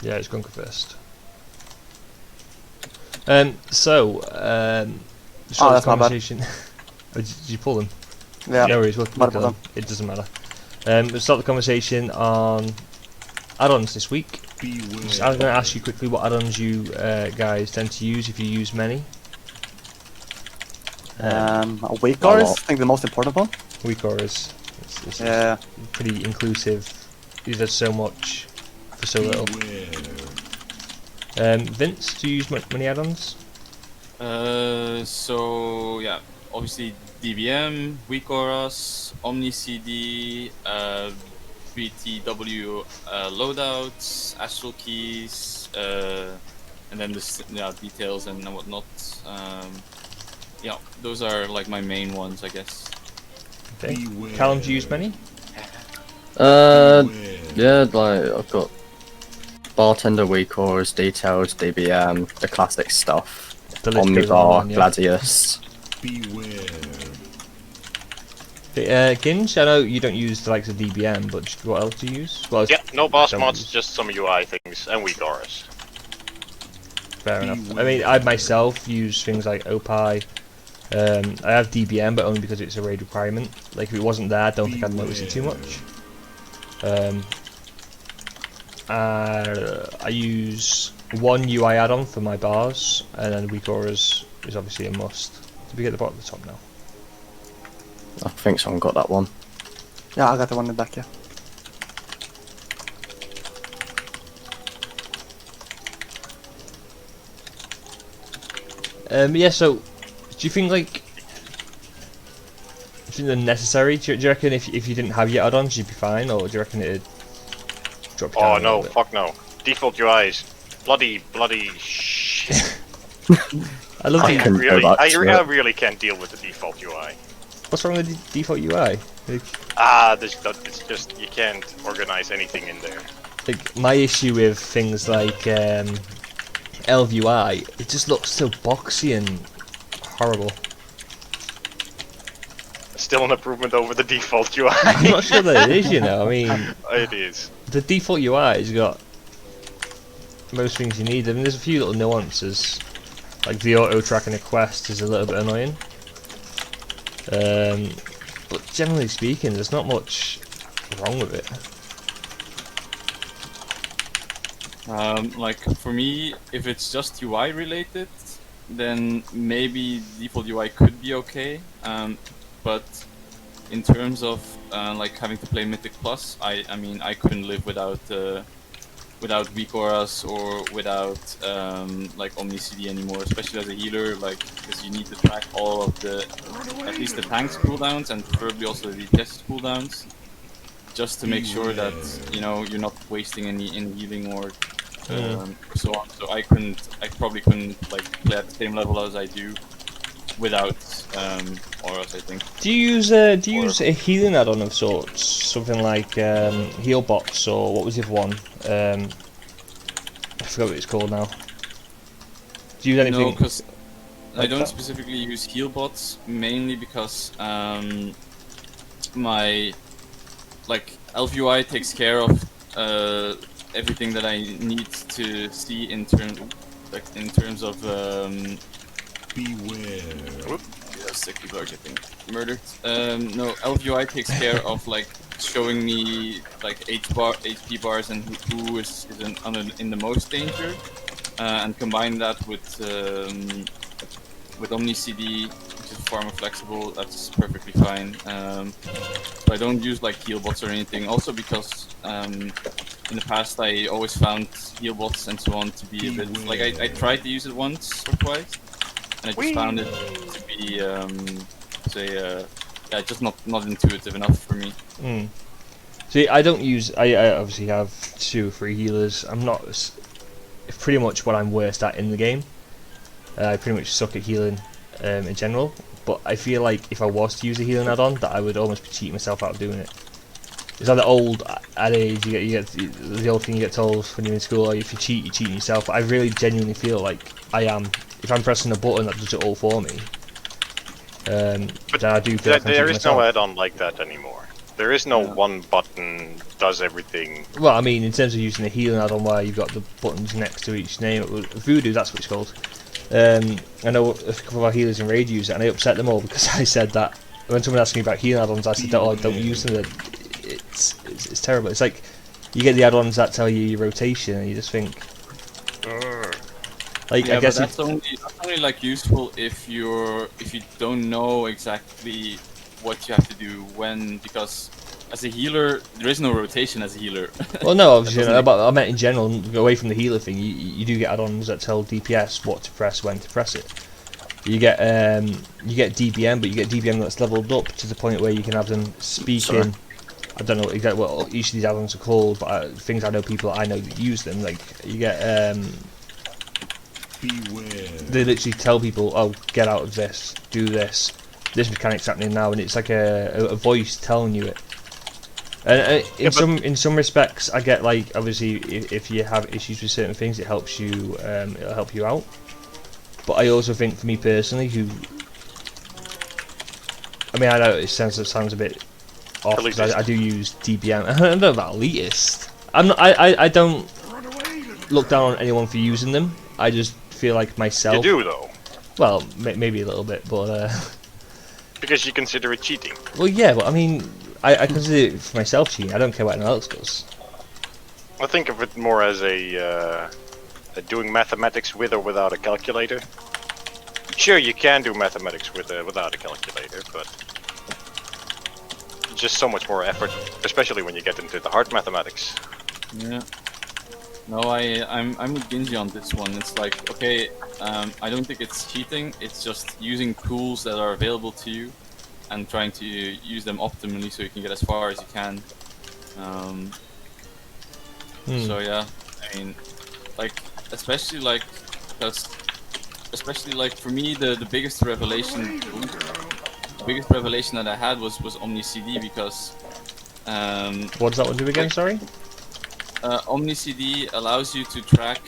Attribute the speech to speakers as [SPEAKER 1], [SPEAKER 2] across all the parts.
[SPEAKER 1] Yeah, it's Gunker first. Just
[SPEAKER 2] that's my bad.
[SPEAKER 1] conversation. Oh, did you pull them?
[SPEAKER 2] Yeah.
[SPEAKER 1] No worries, we'll kill them. It doesn't matter. We'll start the conversation on add-ons this week. I was going to ask you quickly what add-ons you guys tend to use, if you use many.
[SPEAKER 2] Weak auras, I think the most important one.
[SPEAKER 1] Weak auras. It's
[SPEAKER 2] Yeah.
[SPEAKER 1] pretty inclusive. You did so much for so little. Vince, do you use many add-ons?
[SPEAKER 3] So yeah, obviously DBM, weak auras, Omni CD, 3TW loadouts, astral keys, and then the details and whatnot. Yeah, those are like my main ones, I guess.
[SPEAKER 1] Okay. Callum, do you use many?
[SPEAKER 4] Yeah, like I've got bartender, weak auras, details, DBM, the classic stuff. Omnibar, Gladius.
[SPEAKER 1] Ginge, I know you don't use the likes of DBM, but what else do you use? Well,
[SPEAKER 5] yeah, no boss mods, just some UI things and weak auras.
[SPEAKER 1] Fair enough. I mean, I myself use things like Opie. I have DBM, but only because it's a raid requirement. Like, if it wasn't there, I don't think I'd notice it too much. I use one UI add-on for my bars, and then weak auras is obviously a must. Did we get the bottom of the top now?
[SPEAKER 4] I think someone got that one.
[SPEAKER 2] Yeah, I got the one in the back, yeah.
[SPEAKER 1] Yeah, so, do you think, like, they're necessary? Do you reckon if you didn't have your add-ons, you'd be fine, or do you reckon it'd drop you down?
[SPEAKER 5] Oh no, fuck no. Default UIs. Bloody shit.
[SPEAKER 1] I love
[SPEAKER 5] I really can't deal with the default UI.
[SPEAKER 1] What's wrong with the default UI?
[SPEAKER 5] It's just, you can't organize anything in there.
[SPEAKER 1] Like, my issue with things like LVUI, it just looks so boxy and horrible.
[SPEAKER 5] Still an improvement over the default UI.
[SPEAKER 1] I'm not sure that it is, you know, I mean...
[SPEAKER 5] It is.
[SPEAKER 1] The default UI has got most things you need. I mean, there's a few little nuances, like the auto tracking a quest is a little bit annoying. But generally speaking, there's not much wrong with it.
[SPEAKER 3] Like for me, if it's just UI related, then maybe default UI could be okay. But in terms of like having to play Mythic Plus, I mean I couldn't live without weak auras or without like Omni CD anymore, especially as a healer, like because you need to track all of at least the tank's cooldowns and preferably also the test cooldowns, just to make sure that you're not wasting any healing or so on. So I probably couldn't like play at the same level as I do without auras, I think.
[SPEAKER 1] Do you use a healing add-on of sorts, something like heal bots, or what was the other one? I forgot what it's called now. Do you use anything?
[SPEAKER 3] No, because I don't specifically use heal bots, mainly because my LVUI takes care of everything that I need to see in terms of
[SPEAKER 5] Beware.
[SPEAKER 3] Sick people are getting murdered. No, LVUI takes care of like showing me like HP bars and who is in the most danger, and combine that with Omni CD, which is far more flexible. That's perfectly fine. So I don't use like heal bots or anything. Also because in the past I always found heal bots and so on to be a bit like I tried to use it once or twice. And I just found it to be, just not intuitive enough for me.
[SPEAKER 1] See, I don't use. I obviously have 2 or 3 healers. I'm not. It's pretty much what I'm worst at in the game. I pretty much suck at healing in general. But I feel like if I was to use a healing add-on, that I would almost be cheating myself out of doing it. It's like the old adage, you get the old thing you get told when you're in school, or if you cheat, you're cheating yourself. But I really genuinely feel like I am. If I'm pressing a button that does it all for me, But I do feel
[SPEAKER 5] there is no add-on like that anymore. There is no one button does everything.
[SPEAKER 1] Well, I mean, in terms of using a healing add-on where you've got the buttons next to each name, Voodoo, that's what it's called. I know a couple of our healers in Raid use it, and I upset them all because I said that when someone asked me about healing add-ons, I said, "Oh, I don't use them." It's terrible. It's like you get the add-ons that tell you your rotation, and you just think, like,
[SPEAKER 3] yeah,
[SPEAKER 1] I guess
[SPEAKER 3] that's only like useful if you don't know exactly what you have to do when, because as a healer there is no rotation as a healer.
[SPEAKER 1] Well, no, obviously, but I meant in general, away from the healer thing, you do get add-ons that tell DPS what to press, when to press it. You get DBM, but you get DBM that's leveled up to the point where you can have them speaking.
[SPEAKER 4] Sorry.
[SPEAKER 1] I don't know exactly what each of these add-ons are called, but things I know that use them. Like you get, they literally tell people, "Oh, get out of this, do this. This mechanic's happening now," and it's like a voice telling you it. And in some respects, I get, like, obviously if you have issues with certain things, it helps you. It'll help you out. But I also think, for me personally, I mean, I know it sounds a bit off because I do use DBM. I don't know about elitist. I don't look down on anyone for using them. I just feel like myself.
[SPEAKER 5] You do though.
[SPEAKER 1] Well, maybe a little bit, but.
[SPEAKER 5] Because you consider it cheating.
[SPEAKER 1] Well, yeah, but I mean, I consider it for myself cheating. I don't care what anyone else does.
[SPEAKER 5] I think of it more as a doing mathematics with or without a calculator. Sure, you can do mathematics without a calculator, but just so much more effort, especially when you get into the hard mathematics.
[SPEAKER 3] Yeah. No, I'm with Ginji on this one. It's like, okay, I don't think it's cheating. It's just using tools that are available to you and trying to use them optimally so you can get as far as you can. So yeah, I mean, like, especially like for me, the biggest revelation that I had was Omni CD, because
[SPEAKER 1] what does that one do again? Sorry.
[SPEAKER 3] Omni CD allows you to track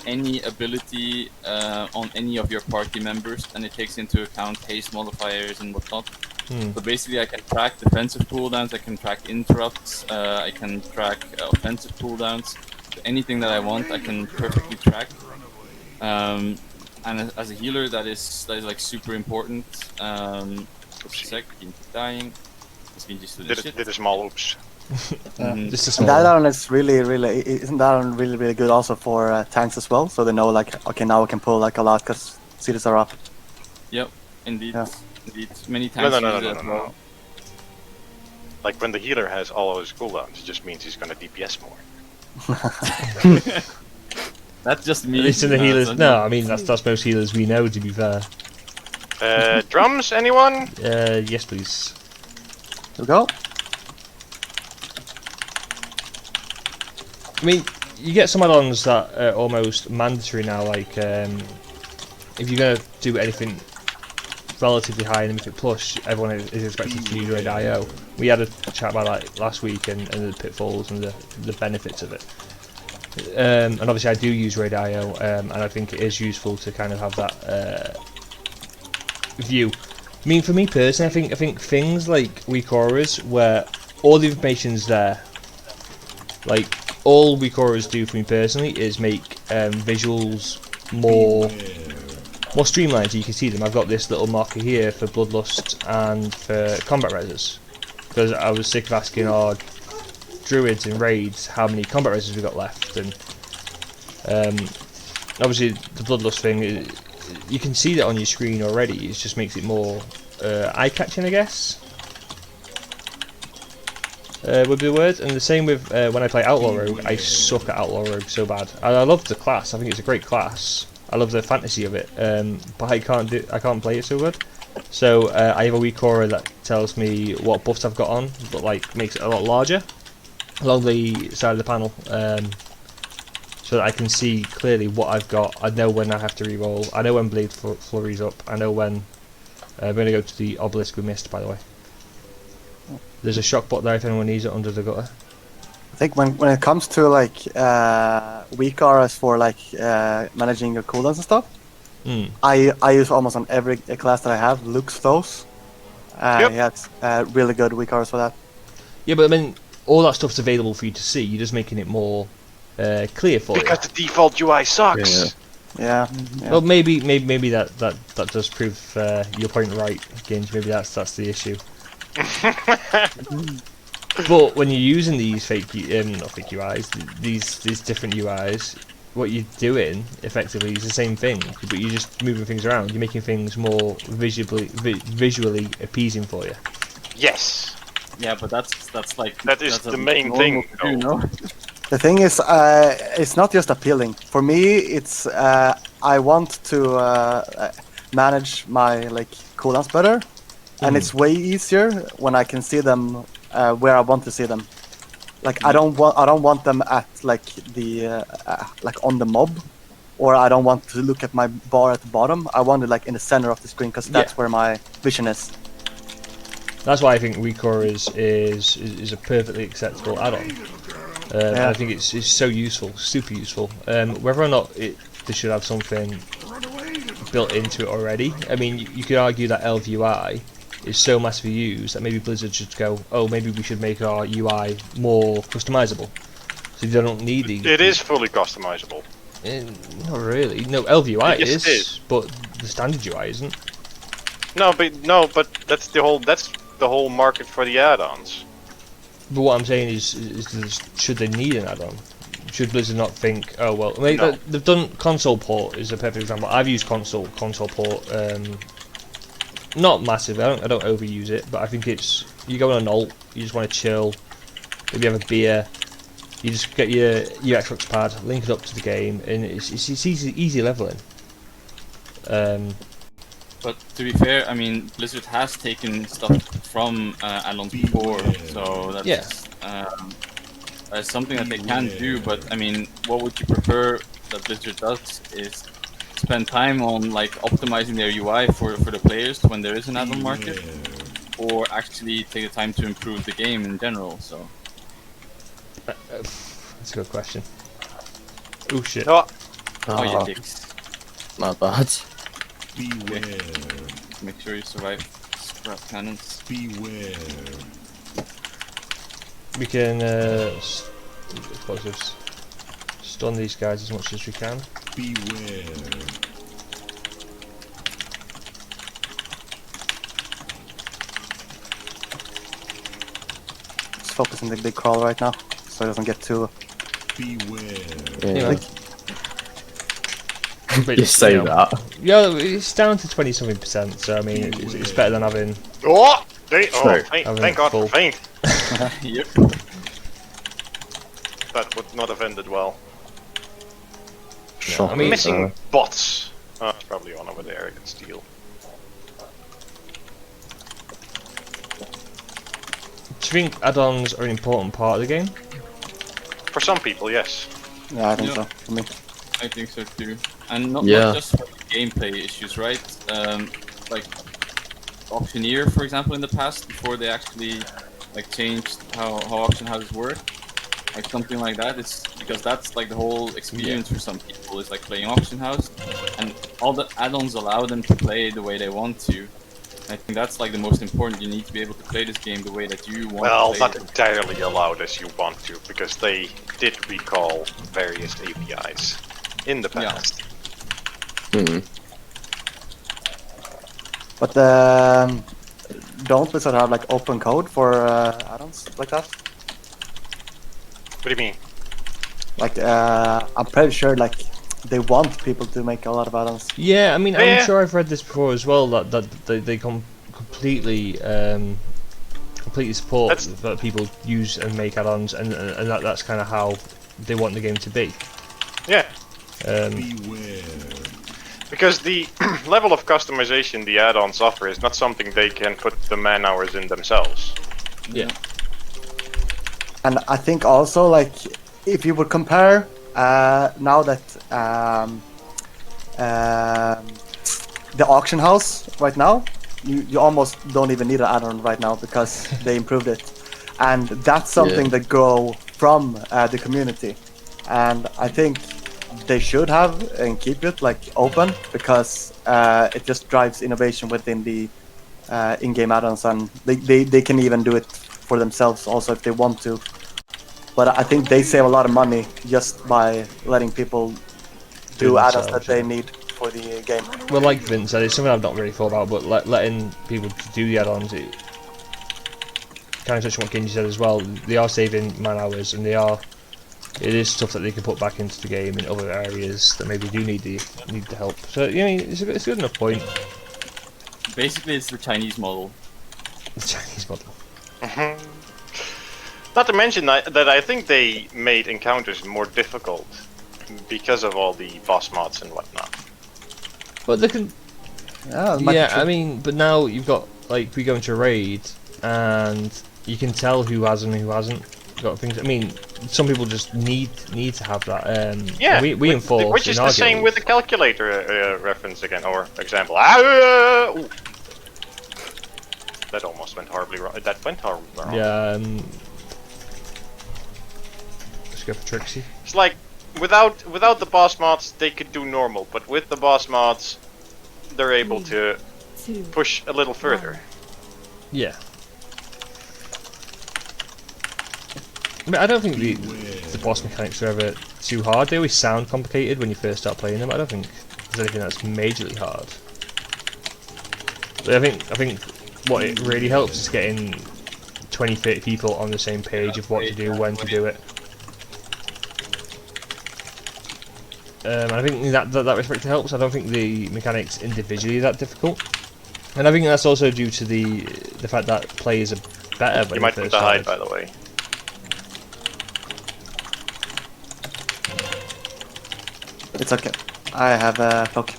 [SPEAKER 3] any ability on any of your party members, and it takes into account haste modifiers and whatnot. So basically, I can track defensive cooldowns, I can track interrupts, I can track offensive cooldowns. Anything that I want, I can perfectly track. And as a healer, that is like super important. Just a sec, keep dying.
[SPEAKER 5] Did a small oops.
[SPEAKER 1] Just a small.
[SPEAKER 2] That add-on is isn't that one really good also for tanks as well? So they know, like, okay, now I can pull like a lot because series are up.
[SPEAKER 3] Yep, indeed.
[SPEAKER 2] Yeah.
[SPEAKER 3] Indeed. Many times.
[SPEAKER 5] No. Like when the healer has all of his cooldowns, it just means he's gonna DPS more.
[SPEAKER 3] That's just me.
[SPEAKER 1] At least in the healers. No, I mean that's most healers we know, to be fair.
[SPEAKER 5] Drums, anyone?
[SPEAKER 1] Yes, please.
[SPEAKER 2] Here we go.
[SPEAKER 1] I mean, you get some add-ons that are almost mandatory now, like if you're going to do anything relatively high in the Mythic Plus, everyone is expected to use Raid IO. We had a chat about that last week and the pitfalls and the benefits of it. And obviously I do use Raid IO, and I think it is useful to kind of have that view. I mean, for me personally, I think things like weak auras, where all the information's there, like all weak auras do for me personally is make visuals more streamlined, so you can see them. I've got this little marker here for Bloodlust and for combat reses, because I was sick of asking our druids in raids how many combat reses we got left, and obviously the Bloodlust thing, you can see that on your screen already. It just makes it more eye-catching, I guess, would be the word. And the same with when I play Outlaw Rogue. I suck at Outlaw Rogue so bad. I love the class. I think it's a great class. I love the fantasy of it, but I can't play it so good. So I have a weak aura that tells me what buffs I've got on, but like makes it a lot larger along the side of the panel, so that I can see clearly what I've got. I know when I have to reroll. I know when Blade Flurry's up. I know when. I'm going to go to the obelisk we missed, by the way. There's a shock bot there if anyone needs it under the gutter.
[SPEAKER 2] I think when it comes to like weak auras for like managing your cooldowns and stuff, I use almost on every class that I have. Luke's those. Yeah, it's really good weak cores for that.
[SPEAKER 1] Yeah, but I mean, all that stuff's available for you to see. You're just making it more clear for you.
[SPEAKER 5] Because the default UI sucks.
[SPEAKER 2] Yeah.
[SPEAKER 1] Well, maybe that does prove your point right, Ginge. Maybe that's the issue. But when you're using these not fake UIs, these different UIs, what you're doing effectively is the same thing, but you're just moving things around. You're making things more visually appeasing for you.
[SPEAKER 5] Yes.
[SPEAKER 3] Yeah, but that's like
[SPEAKER 5] That's the main thing.
[SPEAKER 3] You know?
[SPEAKER 2] The thing is, it's not just appealing. For me, it's I want to manage my cooldowns better, and it's way easier when I can see them where I want to see them. I don't want them at the on the mob, or I don't want to look at my bar at the bottom. I want it in the center of the screen because that's where my vision is.
[SPEAKER 1] That's why I think Recore is a perfectly acceptable add-on. I think it's so useful, super useful. Whether or not they should have something built into it already. I mean, you could argue that LVUI is so massively used that maybe Blizzard should go, oh, maybe we should make our UI more customizable, so you don't need these.
[SPEAKER 5] It is fully customizable.
[SPEAKER 1] Not really. No, LVUI
[SPEAKER 5] Yes,
[SPEAKER 1] is, but the standard UI isn't.
[SPEAKER 5] No, but that's the whole market for the add-ons.
[SPEAKER 1] But what I'm saying is should they need an add-on? Should Blizzard not think, oh well, I mean,
[SPEAKER 5] No.
[SPEAKER 1] they've done console port is a perfect example. I've used console port, not massive. I don't overuse it, but I think it's you go on an alt, you just want to chill, maybe have a beer, you just get your Xbox pad, link it up to the game, and it's easy leveling.
[SPEAKER 3] But to be fair, I mean, Blizzard has taken stuff from add-ons before, so that's that's something that they can do. But I mean, what would you prefer that Blizzard does is spend time on optimizing their UI for the players when there is an add-on market, or actually take the time to improve the game in general? So
[SPEAKER 1] that's a good question. Oh shit!
[SPEAKER 5] No,
[SPEAKER 3] oh yeah, dicks.
[SPEAKER 4] My bad.
[SPEAKER 3] Beware. Make sure you survive scrap cannons.
[SPEAKER 6] Beware.
[SPEAKER 1] We can explosives. Stun these guys as much as we can.
[SPEAKER 6] Beware.
[SPEAKER 2] Just focus on the big crawl right now, so it doesn't get too.
[SPEAKER 6] Beware.
[SPEAKER 4] Yeah.
[SPEAKER 1] But,
[SPEAKER 4] You say that.
[SPEAKER 1] Yeah, it's down to 20-something%. So I mean, it's better than having.
[SPEAKER 5] oh,
[SPEAKER 4] True.
[SPEAKER 5] thank God for
[SPEAKER 1] Full.
[SPEAKER 5] faint.
[SPEAKER 3] Yep.
[SPEAKER 5] That would not have ended well.
[SPEAKER 4] Sure.
[SPEAKER 1] I mean,
[SPEAKER 5] Missing bots. It's probably on over there. I can steal.
[SPEAKER 1] Do you think add-ons are an important part of the game?
[SPEAKER 5] For some people, yes.
[SPEAKER 2] Yeah, I think
[SPEAKER 3] Yeah.
[SPEAKER 2] so. For me.
[SPEAKER 3] I think so too. And not just for gameplay issues, right? Like Auctioneer, for example, in the past, before they actually changed how auction houses work, something like that. It's because that's the whole experience for some people is playing auction house, and all the add-ons allow them to play the way they want to. I think that's the most important. You need to be able to play this game the way that you want
[SPEAKER 5] Well,
[SPEAKER 3] to play
[SPEAKER 5] not
[SPEAKER 3] it.
[SPEAKER 5] entirely allowed as you want to, because they did recall various APIs in the
[SPEAKER 3] Yeah.
[SPEAKER 5] past.
[SPEAKER 2] But don't we sort of have open code for add-ons like that?
[SPEAKER 5] What do you mean?
[SPEAKER 2] I'm pretty sure they want people to make a lot of add-ons.
[SPEAKER 1] Yeah, I mean,
[SPEAKER 5] Yeah.
[SPEAKER 1] I'm sure I've read this before as well. That they completely support that people use and make add-ons, and that's kind of how they want the game to be.
[SPEAKER 5] Yeah,
[SPEAKER 6] Beware.
[SPEAKER 5] because the level of customization the add-ons offer is not something they can put the man hours in themselves.
[SPEAKER 1] Yeah.
[SPEAKER 2] And I think also if you would compare now that the auction house right now, you almost don't even need an add-on right now because they improved it, and that's something that grow from the community. And I think they should have and keep it like open, because it just drives innovation within the in-game add-ons, and they can even do it for themselves also if they want to. But I think they save a lot of money just by letting people do add-ons that they need for the game.
[SPEAKER 1] Well, like Vince said, it's something I've not really thought about, but letting people do the add-ons, it kind of touched on what Gingy said as well. They are saving man hours, and it is stuff that they can put back into the game in other areas that maybe do need the help. So yeah, it's a good enough point.
[SPEAKER 3] Basically, it's the Chinese model.
[SPEAKER 1] The Chinese model.
[SPEAKER 5] Not to mention that I think they made encounters more difficult because of all the boss mods and whatnot.
[SPEAKER 1] But they can.
[SPEAKER 2] Yeah,
[SPEAKER 1] I mean, but now you've got, like, we go into a raid and you can tell who has and who hasn't got things. I mean, some people just need to have that.
[SPEAKER 5] Yeah,
[SPEAKER 1] we enforce.
[SPEAKER 5] Which is
[SPEAKER 1] in
[SPEAKER 5] the
[SPEAKER 1] our
[SPEAKER 5] same
[SPEAKER 1] guild.
[SPEAKER 5] with the calculator reference again, or example. Ooh. That almost went horribly wrong. That went horribly wrong.
[SPEAKER 1] Yeah. Let's go for Trixie.
[SPEAKER 5] It's like without the boss mods, they could do normal, but with the boss mods, they're able to push a little further.
[SPEAKER 1] Yeah. I mean, I don't think the boss mechanics are ever too hard. They always sound complicated when you first start playing them. I don't think there's anything that's majorly hard. But I think what it really helps is getting 20, 30 people on the same page of what to do, when to do it. I think that respect helps. I don't think the mechanics individually are that difficult, and I think that's also due to the fact that players are better. When
[SPEAKER 5] You might
[SPEAKER 1] first
[SPEAKER 5] put the hide,
[SPEAKER 1] started.
[SPEAKER 5] by the way.
[SPEAKER 2] it's okay. I have a poke.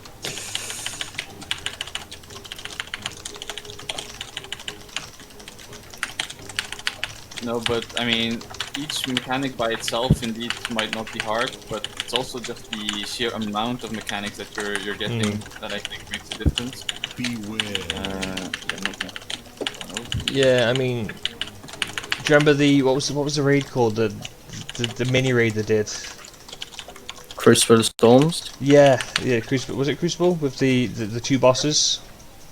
[SPEAKER 3] No, but I mean, each mechanic by itself indeed might not be hard, but it's also just the sheer amount of mechanics that you're getting that I think makes a difference.
[SPEAKER 6] Beware.
[SPEAKER 1] Yeah, I mean, do you remember what was the raid called? The mini raid they did.
[SPEAKER 4] Crucible Storms?
[SPEAKER 1] Yeah, Crucible. Was it Crucible with the two bosses?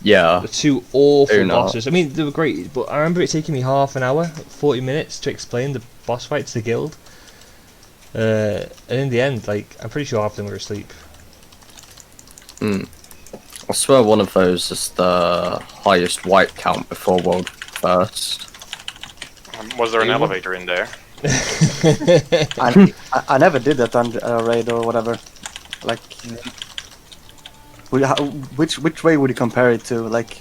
[SPEAKER 4] Yeah.
[SPEAKER 1] The two awful
[SPEAKER 4] Who not?
[SPEAKER 1] bosses. I mean, they were great, but I remember it taking me half an hour, 40 minutes to explain the boss fight to the guild. And in the end, like, I'm pretty sure half of them were asleep.
[SPEAKER 4] I swear one of those is the highest wipe count before World First.
[SPEAKER 5] Was there an elevator in there?
[SPEAKER 2] I never did that on raid or whatever. Like, which way would you compare it to? Like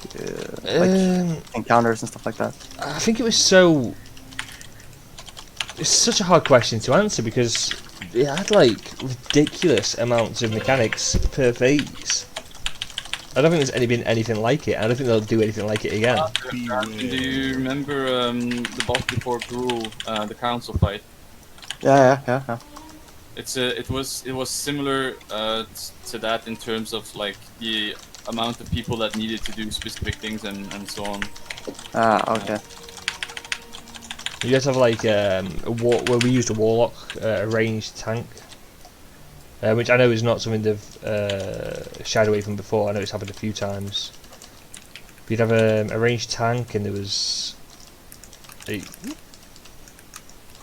[SPEAKER 2] encounters and stuff like that.
[SPEAKER 1] I think it was it's such a hard question to answer because it had like ridiculous amounts of mechanics per phase. I don't think there's been anything like it. I don't think they'll do anything like it again.
[SPEAKER 3] Do you remember the boss before Gruul, the council fight?
[SPEAKER 2] Yeah.
[SPEAKER 3] It was similar to that in terms of like the amount of people that needed to do specific things and so on.
[SPEAKER 2] Okay.
[SPEAKER 1] You guys have like where we used a warlock, a ranged tank, which I know is not something they've shied away from before. I know it's happened a few times. You'd have a ranged tank, and there was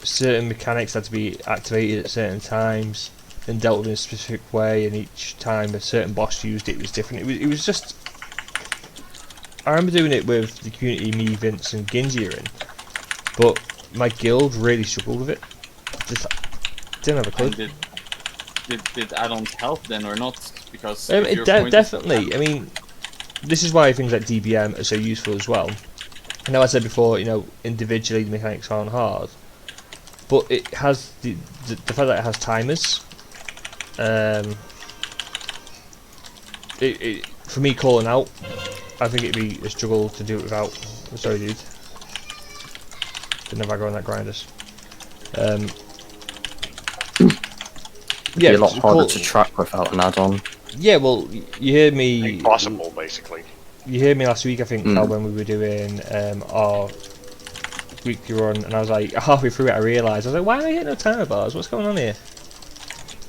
[SPEAKER 1] certain mechanics had to be activated at certain times and dealt with in a specific way, and each time a certain boss used it was different. It was just. I remember doing it with the community, me, Vince, and Gingy are in, but my guild really struggled with it. Just didn't have a clue.
[SPEAKER 3] Did add-ons help then or not? Because
[SPEAKER 1] definitely. I mean, this is why things like DBM are so useful as well. I know I said before, individually the mechanics aren't hard, but it has the fact that it has timers. For me calling out, I think it'd be a struggle to do it without. Sorry, dude. Didn't have aggro on that grinders.
[SPEAKER 4] Yeah, a lot harder to track without an add-on.
[SPEAKER 1] Yeah, well, you heard me.
[SPEAKER 5] Impossible, basically.
[SPEAKER 1] You heard me last week, I think, when we were doing our weekly run, and I was like, halfway through it, I realised, I was like, why am I getting no timer bars? What's going on here?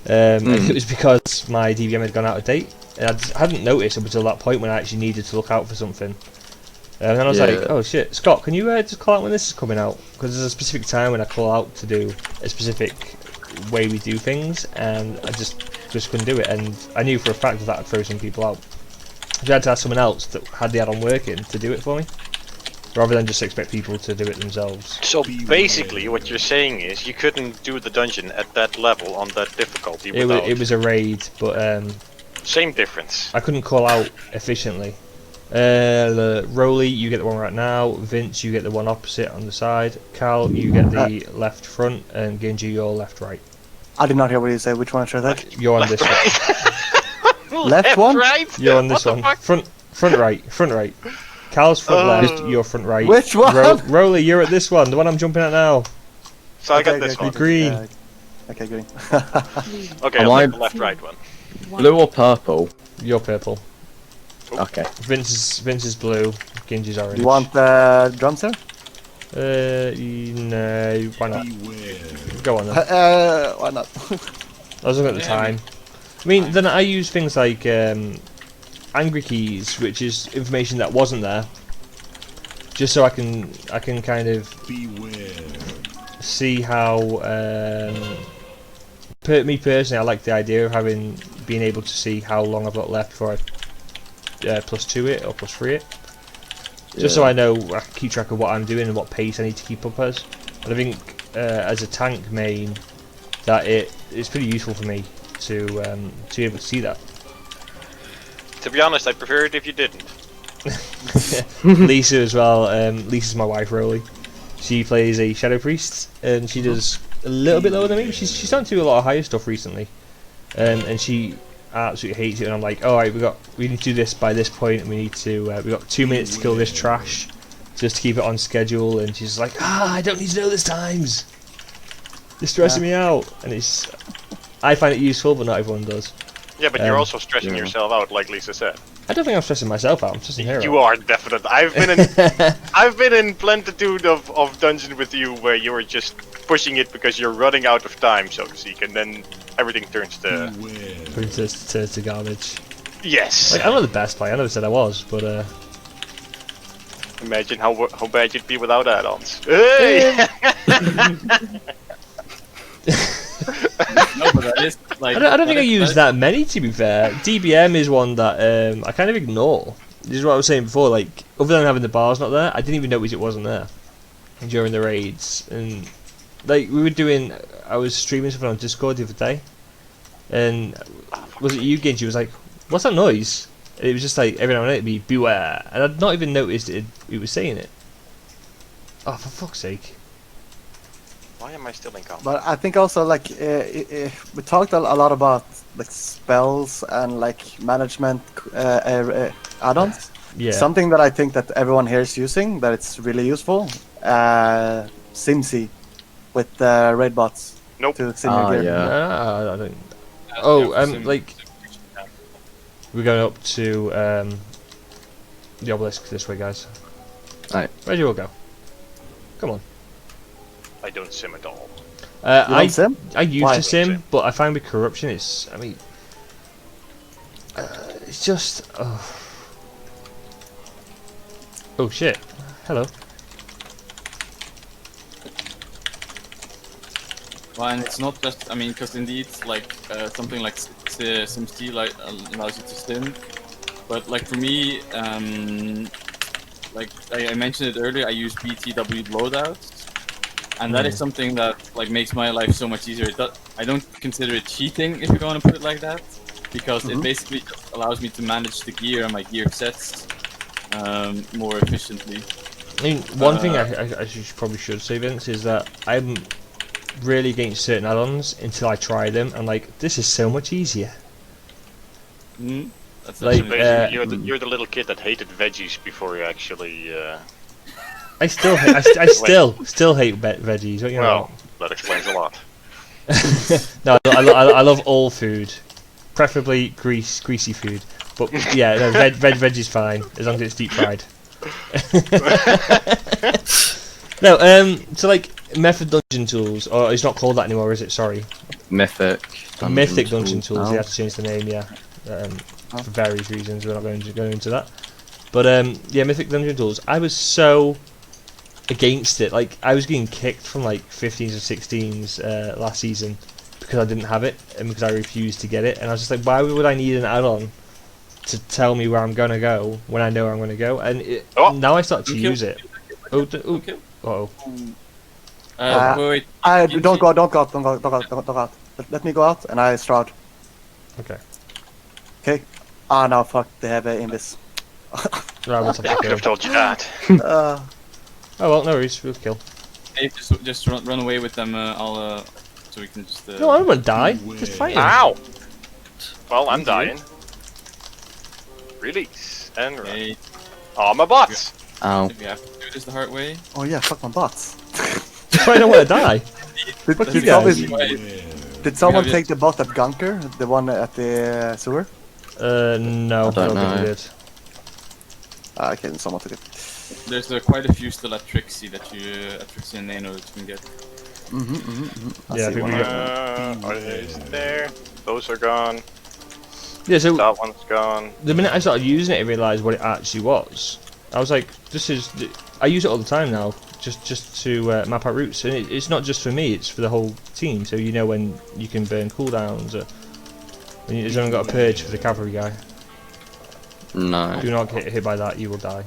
[SPEAKER 1] And it was because my DVM had gone out of date. And I hadn't noticed up until that point when I actually needed to look out for something. And then I was like, oh shit, Scott, can you just call out when this is coming out? Because there's a specific time when I call out to do a specific way we do things, and I just couldn't do it. And I knew for a fact that would throw some people out. So I had to ask someone else that had the add-on working to do it for me, rather than just expect people to do it themselves.
[SPEAKER 5] So basically, what you're saying is you couldn't do the dungeon at that level on that difficulty without...
[SPEAKER 1] It was a raid, but
[SPEAKER 5] same difference.
[SPEAKER 1] I couldn't call out efficiently. Rolly, you get the one right now. Vince, you get the one opposite on the side. Cal, you get the left front, and Genji, you're left right.
[SPEAKER 2] I did not hear what you said. Which one should I take?
[SPEAKER 1] You're on this
[SPEAKER 5] one.
[SPEAKER 2] Left one?
[SPEAKER 5] Right?
[SPEAKER 1] You're on this one. Front right. Cal's front left, you're front right.
[SPEAKER 2] Which one?
[SPEAKER 1] Rolly, you're at this one, the one I'm jumping at now.
[SPEAKER 5] So I got this one.
[SPEAKER 1] Green.
[SPEAKER 2] Okay, green.
[SPEAKER 5] Okay, I'll take the left right one.
[SPEAKER 4] Blue or purple?
[SPEAKER 1] You're purple.
[SPEAKER 4] Okay.
[SPEAKER 1] Vince is blue. Genji's orange.
[SPEAKER 2] You want the drums here?
[SPEAKER 1] No, why not?
[SPEAKER 6] Beware.
[SPEAKER 1] Go on then.
[SPEAKER 2] Why not?
[SPEAKER 1] I was looking at the time. I mean, then I use things like angry keys, which is information that wasn't there, just so I can kind of
[SPEAKER 6] Beware.
[SPEAKER 1] see how. Me personally, I like the idea of being able to see how long I've got left before I +2 it or +3 it, just so I know I can keep track of what I'm doing and what pace I need to keep up as. And I think as a tank main, that it's pretty useful for me to be able to see that.
[SPEAKER 5] To be honest, I'd prefer it if you didn't.
[SPEAKER 1] Lisa as well. Lisa's my wife, Rolly. She plays a Shadow Priest, and she does a little bit lower than me. She's starting to do a lot of higher stuff recently, and she absolutely hates it. And I'm like, all right, we need to do this by this point, and we got 2 minutes to kill this trash, just to keep it on schedule. And she's like, I don't need to know this times. It's stressing me out, and I find it useful, but not everyone does.
[SPEAKER 5] Yeah, but you're also stressing yourself out, like Lisa said.
[SPEAKER 1] I don't think I'm stressing myself out. I'm stressing her out.
[SPEAKER 5] You are definitely. I've been in plentitude of dungeons with you where you were just pushing it because you're running out of time, so to speak, and then everything turns to
[SPEAKER 1] to garbage.
[SPEAKER 5] Yes.
[SPEAKER 1] Like, I'm not the best player. I never said I was, but
[SPEAKER 5] imagine how bad you'd be without add-ons. Hey!
[SPEAKER 3] No, but that is, like,
[SPEAKER 1] I don't think I use that many, to be fair. DBM is one that I kind of ignore. This is what I was saying before, like, other than having the bars not there, I didn't even notice it wasn't there during the raids. And like, I was streaming something on Discord the other day, and was it you, Genji, was like, what's that noise? And it was just like, every now and then it'd be, beware, and I'd not even noticed it was saying it. Oh, for fuck's sake.
[SPEAKER 5] Why am I still in combat?
[SPEAKER 2] But I think also like we talked a lot about like spells and like management add-ons.
[SPEAKER 1] Yeah.
[SPEAKER 2] Something that I think that everyone here is using, that it's really useful. Simsy with raid bots.
[SPEAKER 5] Nope.
[SPEAKER 2] To sim your gear.
[SPEAKER 1] I don't. Oh, like we're going up to the obelisk this way, guys.
[SPEAKER 4] Right.
[SPEAKER 1] Where do you all go? Come on.
[SPEAKER 5] I don't sim at all.
[SPEAKER 2] You don't sim?
[SPEAKER 1] I used
[SPEAKER 2] Why?
[SPEAKER 1] to sim, but I find with corruption, it's just. Oh shit! Hello.
[SPEAKER 3] Well, and it's not just, because indeed, like, something like SimC like, allows you to sim, but like for me, like I mentioned it earlier, I use BTW loadouts, and that is something that like makes my life so much easier. I don't consider it cheating, if you're going to put it like that, because it basically just allows me to manage the gear and my gear sets more efficiently.
[SPEAKER 1] I mean, one thing I probably should say, Vince, is that I'm really against certain add-ons until I try them. I'm like, this is so much easier.
[SPEAKER 3] That's
[SPEAKER 1] Like,
[SPEAKER 5] Basically, you're the little kid that hated veggies before you actually.
[SPEAKER 1] I still hate veggies. What you know?
[SPEAKER 5] Well, that explains a lot.
[SPEAKER 1] No, I love all food, preferably greasy food. But yeah, no, veg is fine as long as it's deep fried. No, so like method dungeon tools, or it's not called that anymore, is it? Sorry.
[SPEAKER 4] Mythic.
[SPEAKER 1] Mythic Dungeon Tools.
[SPEAKER 4] now.
[SPEAKER 1] They had to change the name, yeah, for various reasons. We're not going to go into that. But yeah, Mythic Dungeon Tools. I was so against it. Like I was getting kicked from like 15s or 16s last season because I didn't have it and because I refused to get it. And I was just like, why would I need an add-on to tell me where I'm gonna go when I know where I'm gonna go? And now I start to use it. Oh,
[SPEAKER 3] Wait.
[SPEAKER 2] Don't go out. Let me go out and I start.
[SPEAKER 1] okay.
[SPEAKER 2] Okay. Ah, no, fuck. They have invis.
[SPEAKER 1] Right, what's up
[SPEAKER 5] I could have told you that.
[SPEAKER 1] Oh well, no worries. We'll kill.
[SPEAKER 3] Hey, just run away with them. I'll so we can just.
[SPEAKER 1] No, I don't want to die. Just fight him.
[SPEAKER 5] Ow! Well, I'm dying. Release and run.
[SPEAKER 3] Hey,
[SPEAKER 5] Oh, my bots!
[SPEAKER 4] Ow.
[SPEAKER 3] if we have to do this the hard way.
[SPEAKER 2] Oh yeah, fuck my bots.
[SPEAKER 1] That's why I don't want to die.
[SPEAKER 2] Did
[SPEAKER 1] you guys.
[SPEAKER 2] Did someone
[SPEAKER 3] Yeah,
[SPEAKER 2] take the bot at Gunker? The one at the sewer?
[SPEAKER 1] No,
[SPEAKER 4] I don't
[SPEAKER 1] think
[SPEAKER 4] know.
[SPEAKER 1] we did.
[SPEAKER 2] Okay, someone took it.
[SPEAKER 3] There's quite a few still at Trixie that you at Trixie and Nano that you can get.
[SPEAKER 1] Yeah, I think we
[SPEAKER 5] Are they there? Those are gone.
[SPEAKER 1] Yeah, so
[SPEAKER 5] That one's gone.
[SPEAKER 1] the minute I started using it, I realised what it actually was. I was like, this is. I use it all the time now, just to map out routes, and it's not just for me; it's for the whole team. So you know when you can burn cooldowns. When you've only got a purge for the cavalry guy.
[SPEAKER 4] No.
[SPEAKER 1] Do not get hit by that; you will die.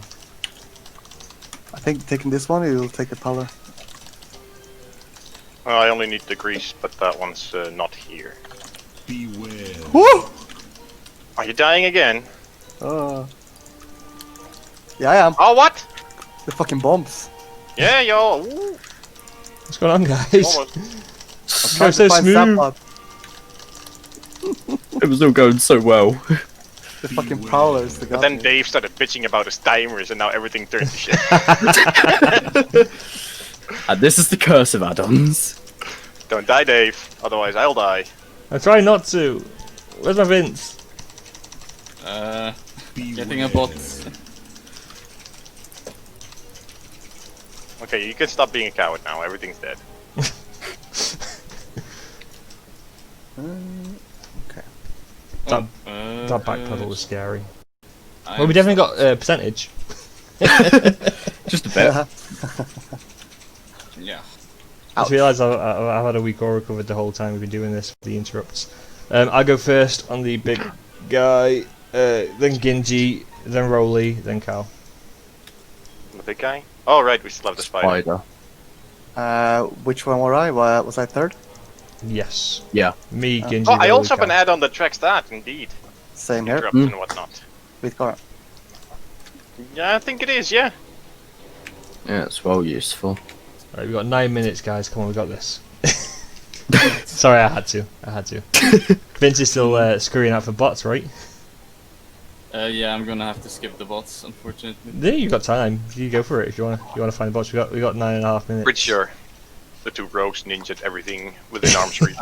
[SPEAKER 2] I think taking this one, you'll take the power.
[SPEAKER 5] Well, I only need the grease, but that one's not here.
[SPEAKER 6] Beware.
[SPEAKER 2] Woo!
[SPEAKER 5] Are you dying again?
[SPEAKER 2] Yeah, I am.
[SPEAKER 5] Oh, what?
[SPEAKER 2] The fucking bombs.
[SPEAKER 5] Yeah, yo. Ooh,
[SPEAKER 1] What's going on, guys?
[SPEAKER 5] almost.
[SPEAKER 2] I'm trying
[SPEAKER 1] so
[SPEAKER 2] to find
[SPEAKER 1] smooth.
[SPEAKER 2] Zappa.
[SPEAKER 4] It was all going so well.
[SPEAKER 2] The fucking prowlers. The
[SPEAKER 5] But then Dave started bitching about his timers, and now everything turned to shit.
[SPEAKER 4] And this is the curse of add-ons.
[SPEAKER 5] Don't die, Dave. Otherwise, I'll die.
[SPEAKER 1] I try not to. Where's my Vince?
[SPEAKER 3] Getting a bot.
[SPEAKER 5] Okay, you can stop being a coward now. Everything's dead.
[SPEAKER 1] That backpedal was scary.
[SPEAKER 3] I'm
[SPEAKER 1] Well, we definitely got percentage.
[SPEAKER 4] Just a bit.
[SPEAKER 3] Yeah.
[SPEAKER 1] I just realised I've had a week or recovered the whole time we've been doing this for the interrupts. I'll go first on the big guy, then Genji, then Rolly, then Cal.
[SPEAKER 5] The big guy? Oh, right, we still have the spider.
[SPEAKER 2] Which one were I? Was I third?
[SPEAKER 1] Yes.
[SPEAKER 4] Yeah.
[SPEAKER 1] Me, Genji,
[SPEAKER 5] Oh, I
[SPEAKER 1] Rolly,
[SPEAKER 5] also have
[SPEAKER 1] Cal.
[SPEAKER 5] an add-on that tracks that, indeed.
[SPEAKER 2] Same here.
[SPEAKER 5] Interrupts and whatnot.
[SPEAKER 2] With car.
[SPEAKER 5] Yeah, I think it is, yeah.
[SPEAKER 4] Yeah, it's well useful.
[SPEAKER 1] Right, we've got 9 minutes, guys. Come on, we got this. Sorry, I had to. Vince is still screwing out for bots, right?
[SPEAKER 3] Yeah, I'm gonna have to skip the bots, unfortunately.
[SPEAKER 1] Yeah, you got time. You go for it if you want. You want to find the bots. We got 9.5 minutes.
[SPEAKER 5] Pretty sure. The two rogues ninja'd everything within arm's reach.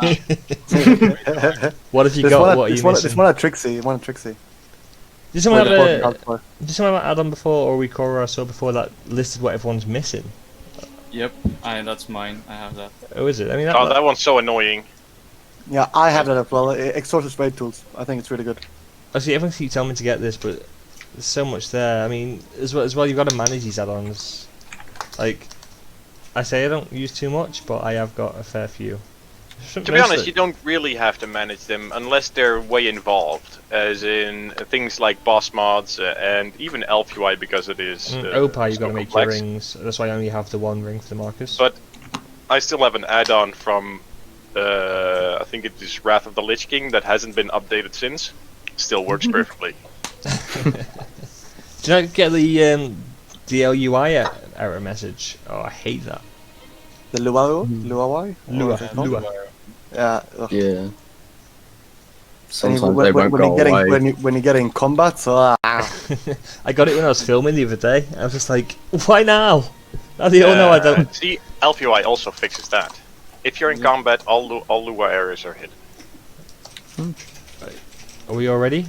[SPEAKER 1] What have you
[SPEAKER 2] This
[SPEAKER 1] got?
[SPEAKER 2] one,
[SPEAKER 1] What are you
[SPEAKER 2] this
[SPEAKER 1] missing?
[SPEAKER 2] one at Trixie. One at Trixie.
[SPEAKER 1] Did someone have
[SPEAKER 2] Where the
[SPEAKER 1] a
[SPEAKER 2] pork for.
[SPEAKER 1] Did someone have an add-on before, or Recora I saw before that listed what everyone's missing?
[SPEAKER 3] Yep, that's mine. I have that.
[SPEAKER 1] Oh, is it? I mean,
[SPEAKER 5] Oh, that one's so annoying.
[SPEAKER 2] Yeah, I have that as well. Exorcist raid tools. I think it's really good.
[SPEAKER 1] Actually, everyone keeps telling me to get this, but there's so much there. I mean, as well, you've got to manage these add-ons. Like, I say I don't use too much, but I have got a fair few.
[SPEAKER 5] To be honest, you don't really have to manage them unless they're way involved, as in things like boss mods and even Elf UI because it is.
[SPEAKER 1] Opie, you've
[SPEAKER 5] so
[SPEAKER 1] got to make
[SPEAKER 5] complex.
[SPEAKER 1] your rings. That's why I only have the one ring for the Marcus.
[SPEAKER 5] But I still have an add-on from, I think it is Wrath of the Lich King that hasn't been updated since. Still works perfectly.
[SPEAKER 1] Do you not get the LUI error message? Oh, I hate that.
[SPEAKER 2] The Luau? Luawai?
[SPEAKER 1] Lua.
[SPEAKER 2] Yeah. Ugh.
[SPEAKER 4] Yeah.
[SPEAKER 2] And
[SPEAKER 4] Sometimes
[SPEAKER 2] when,
[SPEAKER 4] they won't
[SPEAKER 2] when
[SPEAKER 4] go
[SPEAKER 2] you're getting
[SPEAKER 4] away.
[SPEAKER 2] when you get in combat, so
[SPEAKER 1] I got it when I was filming the other day. I was just like, why now? Now they all know I don't.
[SPEAKER 5] See, Elf UI also fixes that. If you're in combat, all Lua errors are hidden.
[SPEAKER 1] Are we all ready?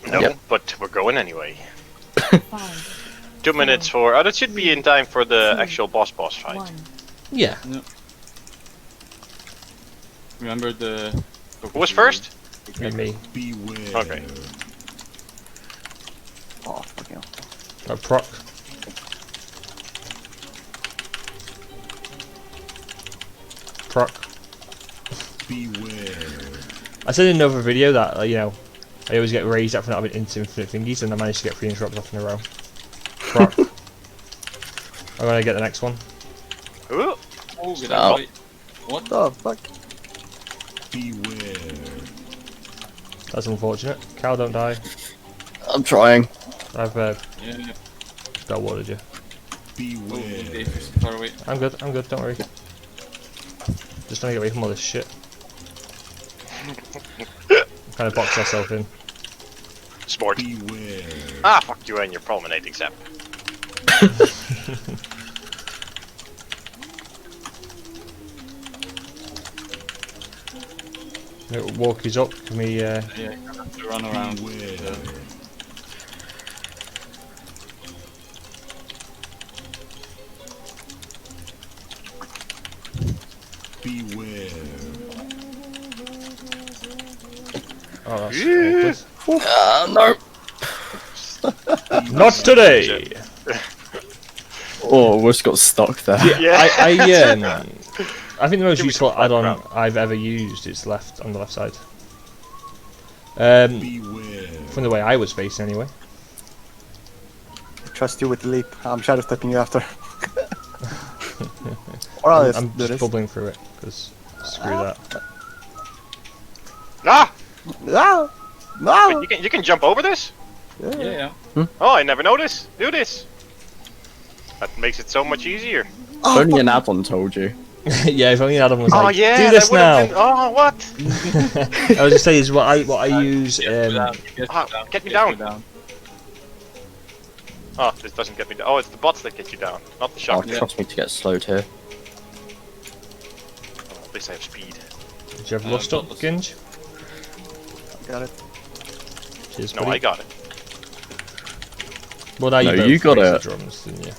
[SPEAKER 5] No,
[SPEAKER 4] Yep.
[SPEAKER 5] but we're going anyway.
[SPEAKER 7] 5,
[SPEAKER 5] 2 minutes for. Oh, that should be in time for the actual boss fight.
[SPEAKER 7] 1.
[SPEAKER 1] Yeah.
[SPEAKER 3] Remember the.
[SPEAKER 5] Who was first?
[SPEAKER 1] And me.
[SPEAKER 6] Beware.
[SPEAKER 5] Okay.
[SPEAKER 2] Oh, fucking hell.
[SPEAKER 1] Proc. Proc.
[SPEAKER 6] Beware.
[SPEAKER 1] I said in another video that you know, I always get raised up for not having infinite thingies, and I managed to get 3 interrupts off in a row. Proc. I'm gonna get the next one.
[SPEAKER 5] Ooh.
[SPEAKER 3] Oh, get
[SPEAKER 4] Oh.
[SPEAKER 3] out. Wait. What?
[SPEAKER 2] Oh, fuck.
[SPEAKER 6] Beware.
[SPEAKER 1] That's unfortunate. Cal, don't die.
[SPEAKER 4] I'm trying.
[SPEAKER 1] I've
[SPEAKER 3] Yeah.
[SPEAKER 1] spell watered you.
[SPEAKER 3] Oh,
[SPEAKER 6] Beware.
[SPEAKER 3] Dave is far away.
[SPEAKER 1] I'm good, don't worry. Just trying to get away from all this shit. Kind of box ourselves in.
[SPEAKER 5] Smart.
[SPEAKER 6] Beware.
[SPEAKER 5] Ah, fuck you and your promenading zap.
[SPEAKER 1] Little walkies up, can we
[SPEAKER 3] Yeah, you have to run around.
[SPEAKER 6] Beware. Beware.
[SPEAKER 1] oh that's awkward.
[SPEAKER 4] No.
[SPEAKER 1] Not today!
[SPEAKER 4] Oh, we just got stuck there.
[SPEAKER 5] Yeah.
[SPEAKER 1] I think the most
[SPEAKER 5] Give me
[SPEAKER 1] useful
[SPEAKER 5] some
[SPEAKER 1] add-on
[SPEAKER 5] background.
[SPEAKER 1] I've ever used is left on the left side.
[SPEAKER 6] Beware.
[SPEAKER 1] From the way I was facing anyway.
[SPEAKER 2] Trust you with the leap. I'm shadow stepping you after. Or I'll
[SPEAKER 1] I'm
[SPEAKER 2] just do
[SPEAKER 1] just
[SPEAKER 2] this.
[SPEAKER 1] bubbling through it, because screw that.
[SPEAKER 5] Ah!
[SPEAKER 2] Ah! No!
[SPEAKER 5] Wait, you can jump over this?
[SPEAKER 3] Yeah.
[SPEAKER 5] Oh, I never noticed. Do this. That makes it so much easier.
[SPEAKER 4] Only an add-on told you.
[SPEAKER 1] Yeah, if only Adam was
[SPEAKER 5] Oh
[SPEAKER 1] like,
[SPEAKER 5] yeah,
[SPEAKER 1] do
[SPEAKER 5] that
[SPEAKER 1] this
[SPEAKER 5] would
[SPEAKER 1] now!
[SPEAKER 5] have been. Oh what?
[SPEAKER 1] I was just saying is what I use.
[SPEAKER 5] Get me down. Oh, this doesn't get me down. Oh, it's the bots that get you down, not the
[SPEAKER 4] Oh,
[SPEAKER 5] shock.
[SPEAKER 4] trust me to get slowed here.
[SPEAKER 5] Oh, at least I have speed.
[SPEAKER 1] Did you have lust up,
[SPEAKER 3] Botless.
[SPEAKER 1] Ginge?
[SPEAKER 2] Got it.
[SPEAKER 1] Cheers,
[SPEAKER 5] No,
[SPEAKER 1] buddy.
[SPEAKER 5] I got it.
[SPEAKER 1] Well, now
[SPEAKER 4] No,
[SPEAKER 1] you
[SPEAKER 4] you
[SPEAKER 1] both
[SPEAKER 4] got
[SPEAKER 1] raised
[SPEAKER 4] it.
[SPEAKER 1] the drums, didn't you?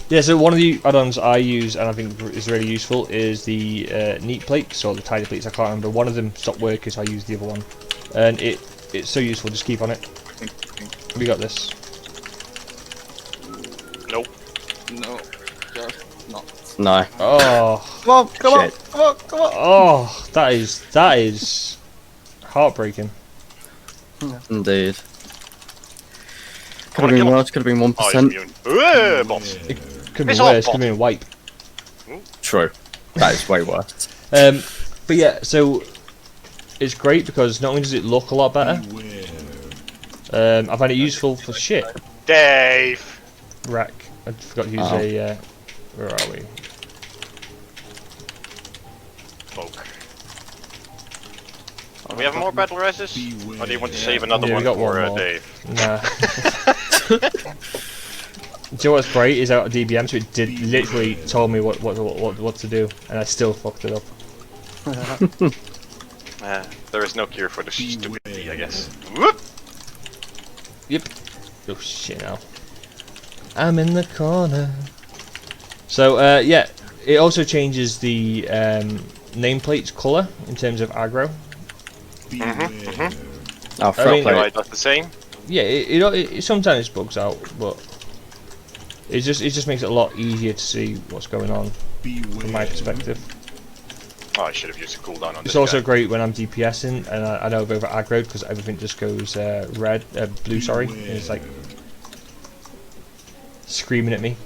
[SPEAKER 1] Yeah, so one of the add-ons I use and I think is really useful is the neat plates, or the tidy plates, I can't remember. One of them stopped working, so I used the other one. And it's so useful, just keep on it. We got this.
[SPEAKER 5] Nope.
[SPEAKER 3] No, just not.
[SPEAKER 4] No.
[SPEAKER 1] Oh,
[SPEAKER 2] Come on, come on,
[SPEAKER 4] Shit.
[SPEAKER 2] come on, come on!
[SPEAKER 1] oh, that is heartbreaking.
[SPEAKER 4] Indeed. Could
[SPEAKER 5] wanna
[SPEAKER 4] have been
[SPEAKER 5] kill him.
[SPEAKER 4] worse, could have been
[SPEAKER 5] Oh, he's
[SPEAKER 4] 1%.
[SPEAKER 5] immune. Bots.
[SPEAKER 1] It could be
[SPEAKER 5] Piss off,
[SPEAKER 1] worse, could
[SPEAKER 5] bot.
[SPEAKER 1] be a wipe.
[SPEAKER 4] True. That is way worse.
[SPEAKER 1] But yeah, so it's great because not only does it look a lot better,
[SPEAKER 6] Beware.
[SPEAKER 1] I find it useful for shit.
[SPEAKER 5] Dave.
[SPEAKER 1] Rack. I forgot to use
[SPEAKER 4] Oh.
[SPEAKER 1] a. Where are we?
[SPEAKER 5] Folk. Do we have more battle reses? Or do you want to save another
[SPEAKER 1] Yeah, we
[SPEAKER 5] one
[SPEAKER 1] got
[SPEAKER 5] for
[SPEAKER 1] one more.
[SPEAKER 5] Dave?
[SPEAKER 1] Nah. Do you know what's great is out of DBM, so it did literally told me what to do, and I still fucked it up.
[SPEAKER 5] There is no cure for the stupidity, I guess. Whoop!
[SPEAKER 1] Yep. Oh shit now. I'm in the corner. So yeah, it also changes the nameplate's colour in terms of aggro.
[SPEAKER 6] Beware.
[SPEAKER 4] Oh, fair
[SPEAKER 1] mean,
[SPEAKER 4] play.
[SPEAKER 5] Right, that's the same.
[SPEAKER 1] Yeah, it sometimes bugs out, but it just makes it a lot easier to see what's going on from my perspective.
[SPEAKER 5] Oh, I should have used a cooldown on
[SPEAKER 1] It's
[SPEAKER 5] this
[SPEAKER 1] also
[SPEAKER 5] guy.
[SPEAKER 1] great when I'm DPSing and I know I've over aggroed because everything just goes blue. Sorry, and it's like screaming at me.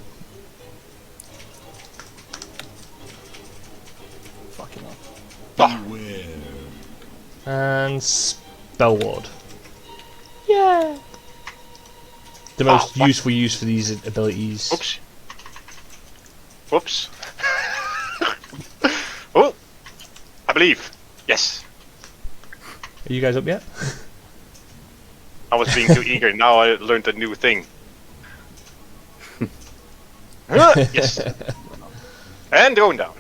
[SPEAKER 2] Fucking hell.
[SPEAKER 6] Beware.
[SPEAKER 1] And spell ward. Yeah. The most
[SPEAKER 5] fuck.
[SPEAKER 1] useful use for these abilities.
[SPEAKER 5] Oops. Whoops. Oh! I believe. Yes.
[SPEAKER 1] Are you guys up yet?
[SPEAKER 5] I was being too eager. Now I learned a new thing. Yes. And going down.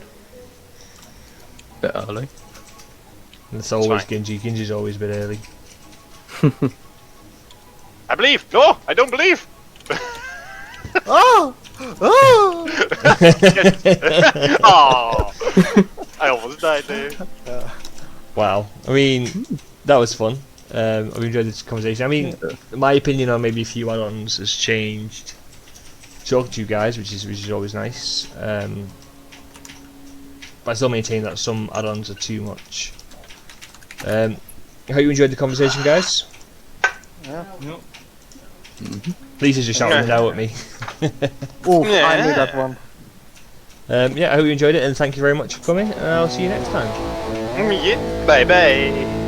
[SPEAKER 4] Bit early.
[SPEAKER 1] It's always
[SPEAKER 5] fine.
[SPEAKER 1] Gingy. Gingy's always a bit early.
[SPEAKER 5] I believe. No, I don't believe.
[SPEAKER 2] Oh! Oh!
[SPEAKER 5] Oh, I almost died there.
[SPEAKER 1] Wow. I mean, that was fun. I've enjoyed this conversation. I mean, my opinion on maybe a few add-ons has changed. Talking to you guys, which is always nice. But I still maintain that some add-ons are too much. I hope you enjoyed the conversation, guys.
[SPEAKER 3] No.
[SPEAKER 1] Lisa's just shouting it out at me.
[SPEAKER 2] Oh, I knew that one.
[SPEAKER 1] Yeah, I hope you enjoyed it, and thank you very much for coming. And I'll see you next time.
[SPEAKER 5] Yeah, bye bye.